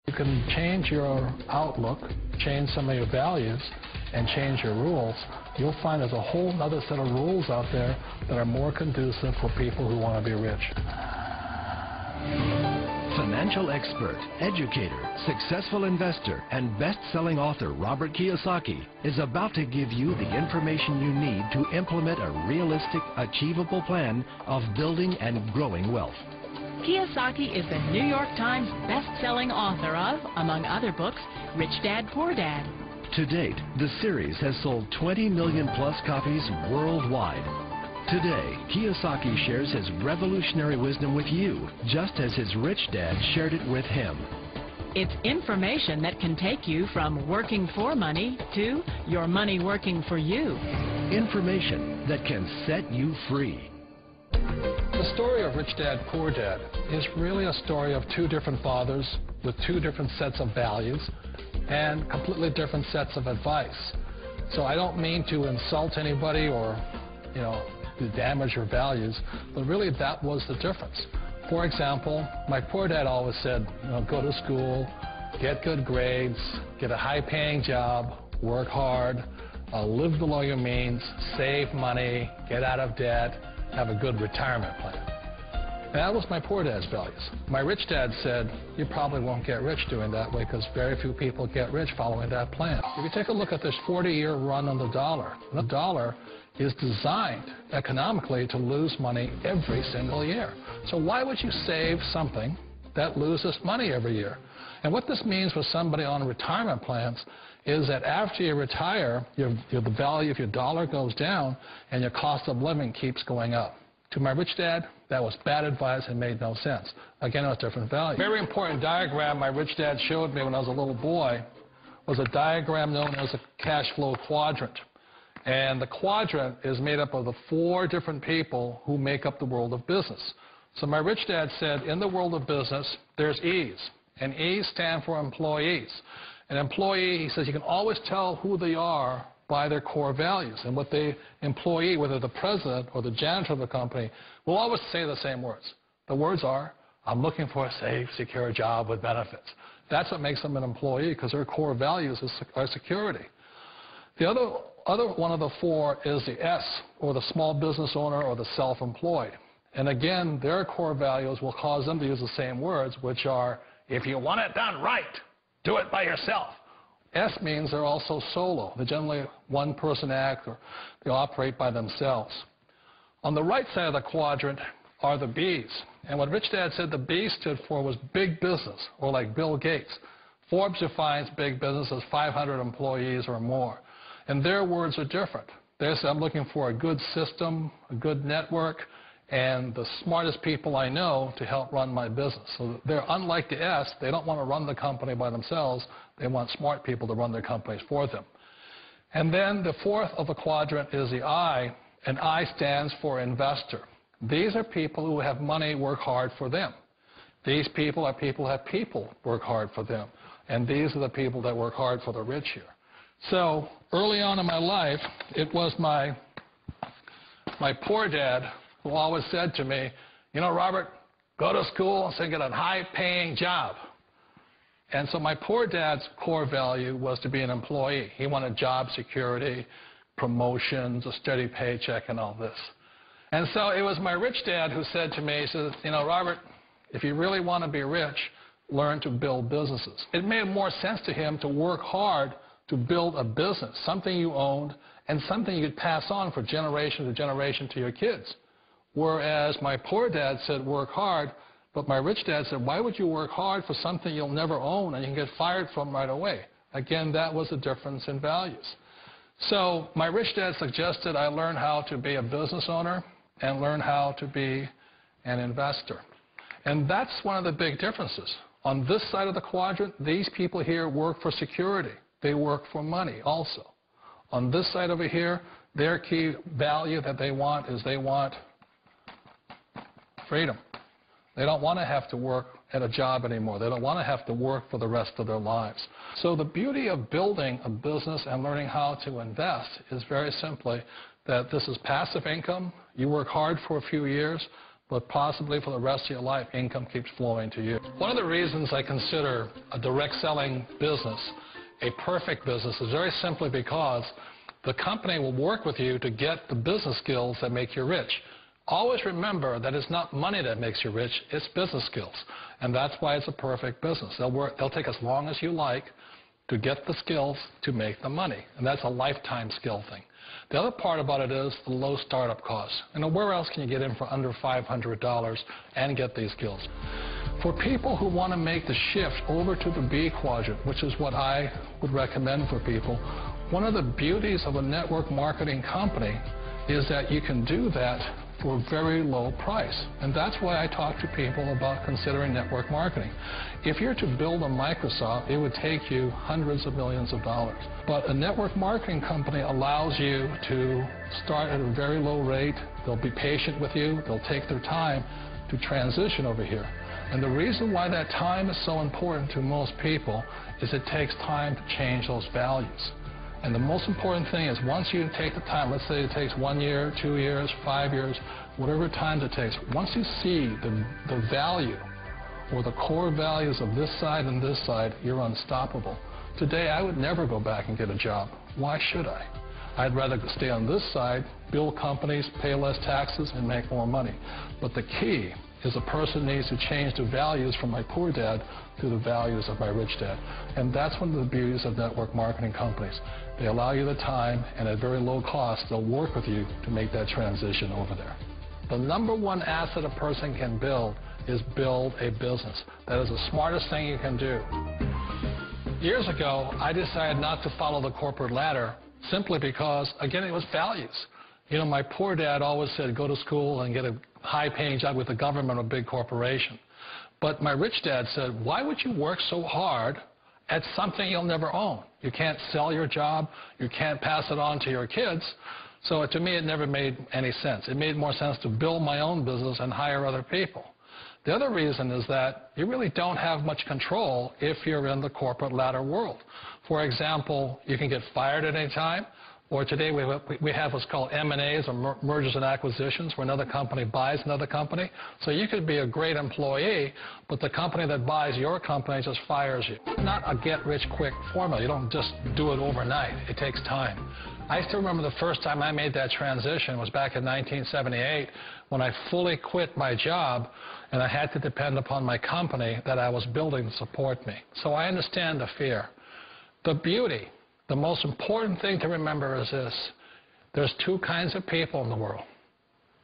You can change your outlook, change some of your values, and change your rules. You'll find there's a whole other set of rules out there that are more conducive for people who want to be rich. Financial expert, educator, successful investor, and best-selling author Robert Kiyosaki is about to give you the information you need to implement a realistic, achievable plan of building and growing wealth. Kiyosaki is the New York Times best-selling author of, among other books, Rich Dad, Poor Dad. To date, the series has sold 20 million-plus copies worldwide. Today, Kiyosaki shares his revolutionary wisdom with you, just as his rich dad shared it with him. It's information that can take you from working for money to your money working for you. Information that can set you free. The story of Rich Dad, Poor Dad is really a story of two different fathers with two different sets of values and completely different sets of advice. So I don't mean to insult anybody or, to damage your values, but really that was the difference. For example, my poor dad always said, go to school, get good grades, get a high-paying job, work hard, live below your means, save money, get out of debt, have a good retirement plan. And that was my poor dad's values. My rich dad said, you probably won't get rich doing that way because very few people get rich following that plan. If you take a look at this 40-year run on the dollar is designed economically to lose money every single year. So why would you save something that loses money every year? And what this means for somebody on retirement plans is that after you retire, the value of your dollar goes down and your cost of living keeps going up. To my rich dad, that was bad advice and made no sense. Again, it was different value. Very important diagram my rich dad showed me when I was a little boy was a diagram known as a cash flow quadrant. And the quadrant is made up of the four different people who make up the world of business. So my rich dad said, in the world of business, there's E's. And E's stand for employees. An employee, he says, you can always tell who they are by their core values. And what the employee, whether the president or the janitor of the company, will always say the same words. The words are, I'm looking for a safe, secure job with benefits. That's what makes them an employee, because their core values are security. The other one of the four is the S, or the small business owner or the self-employed. And again, their core values will cause them to use the same words, which are, if you want it done right, do it by yourself. S means they're also solo. They're generally one-person act, or they operate by themselves. On the right side of the quadrant are the B's. And what Rich Dad said the B stood for was big business, or like Bill Gates. Forbes defines big business as 500 employees or more. And their words are different. They say, I'm looking for a good system, a good network, and the smartest people I know to help run my business. So they're unlike the S. They don't want to run the company by themselves. They want smart people to run their companies for them. And then the fourth of the quadrant is the I, and I stands for investor. These are people who have money work hard for them. These people are people who have people work hard for them. And these are the people that work hard for the rich here. So early on in my life, it was my poor dad who always said to me, Robert, go to school and get a high-paying job. And so my poor dad's core value was to be an employee. He wanted job security, promotions, a steady paycheck, and all this. And so it was my rich dad who said to me, he says, Robert, if you really want to be rich, learn to build businesses. It made more sense to him to work hard to build a business, something you owned and something you could pass on for generation to generation to your kids. Whereas my poor dad said work hard, but my rich dad said, why would you work hard for something you'll never own and you can get fired from right away? Again, that was the difference in values. So my rich dad suggested I learn how to be a business owner and learn how to be an investor. And that's one of the big differences. On this side of the quadrant, these people here work for security. They work for money also. On this side over here, their key value that they want is they want freedom. They don't want to have to work at a job anymore. They don't want to have to work for the rest of their lives. So the beauty of building a business and learning how to invest is very simply that this is passive income. You work hard for a few years, but possibly for the rest of your life, income keeps flowing to you. One of the reasons I consider a direct selling business a perfect business is very simply because the company will work with you to get the business skills that make you rich. Always remember that it's not money that makes you rich, it's business skills. And that's why it's a perfect business. They'll take as long as you like to get the skills to make the money. And that's a lifetime skill thing. The other part about it is the low startup costs. Where else can you get in for under $500 and get these skills? For people who want to make the shift over to the B quadrant, which is what I would recommend for people, one of the beauties of a network marketing company is that you can do that for a very low price. And that's why I talk to people about considering network marketing. If you're to build a Microsoft, it would take you hundreds of millions of dollars. But a network marketing company allows you to start at a very low rate. They'll be patient with you. They'll take their time to transition over here. And the reason why that time is so important to most people is it takes time to change those values. And the most important thing is once you take the time, let's say it takes 1 year, 2 years, 5 years, whatever time it takes, once you see the value or the core values of this side and this side, you're unstoppable. Today, I would never go back and get a job. Why should I? I'd rather stay on this side, build companies, pay less taxes, and make more money. But the key is a person needs to change the values from my poor dad to the values of my rich dad. And that's one of the beauties of network marketing companies. They allow you the time, and at very low cost, they'll work with you to make that transition over there. The number one asset a person can build is build a business. That is the smartest thing you can do. Years ago, I decided not to follow the corporate ladder simply because, again, it was values. You know, my poor dad always said, go to school and get a high-paying job with the government or big corporation. But my rich dad said, why would you work so hard at something you'll never own? You can't sell your job. You can't pass it on to your kids. So to me, it never made any sense. It made more sense to build my own business and hire other people. The other reason is that you really don't have much control if you're in the corporate ladder world. For example, you can get fired at any time. Or today we have what's called M&As, or mergers and acquisitions, where another company buys another company. So you could be a great employee, but the company that buys your company just fires you. It's not a get-rich-quick formula. You don't just do it overnight. It takes time. I still remember the first time I made that transition was back in 1978 when I fully quit my job and I had to depend upon my company that I was building to support me. So I understand the fear. The beauty. The most important thing to remember is this. There's two kinds of people in the world.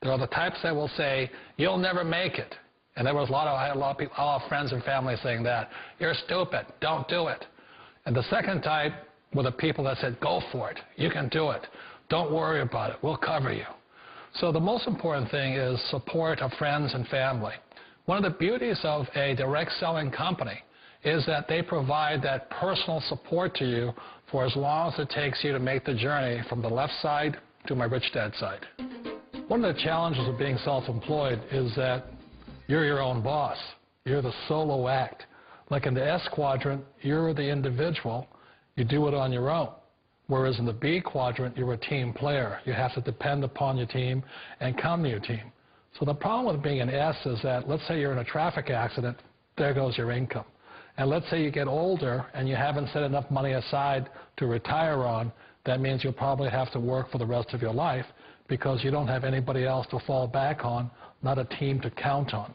There are the types that will say, you'll never make it. And I had a lot of people, all friends and family saying that. You're stupid. Don't do it. And the second type were the people that said, go for it. You can do it. Don't worry about it. We'll cover you. So the most important thing is support of friends and family. One of the beauties of a direct selling company is that they provide that personal support to you for as long as it takes you to make the journey from the left side to my rich dad side. One of the challenges of being self-employed is that you're your own boss. You're the solo act. Like in the S quadrant, you're the individual. You do it on your own. Whereas in the B quadrant, you're a team player. You have to depend upon your team and count on your team. So the problem with being an S is that, let's say you're in a traffic accident, there goes your income. And let's say you get older and you haven't set enough money aside to retire on, that means you'll probably have to work for the rest of your life because you don't have anybody else to fall back on, not a team to count on.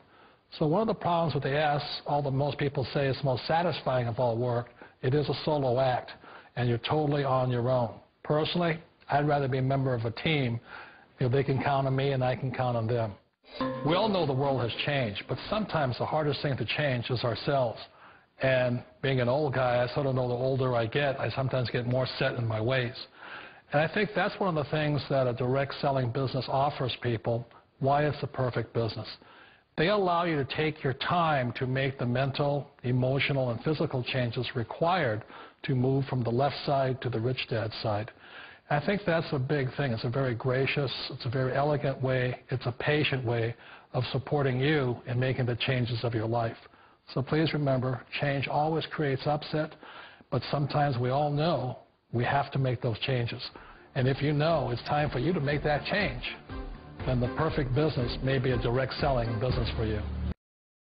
So one of the problems with the S, although most people say it's most satisfying of all work, it is a solo act, and you're totally on your own. Personally, I'd rather be a member of a team if they can count on me and I can count on them. We all know the world has changed, but sometimes the hardest thing to change is ourselves. And being an old guy, I sort of know the older I get, I sometimes get more set in my ways. And I think that's one of the things that a direct selling business offers people, why it's the perfect business. They allow you to take your time to make the mental, emotional, and physical changes required to move from the left side to the rich dad side. I think that's a big thing. It's a very gracious, it's a very elegant way, it's a patient way of supporting you in making the changes of your life. So please remember, change always creates upset, but sometimes we all know we have to make those changes. And if you know it's time for you to make that change, then the perfect business may be a direct selling business for you.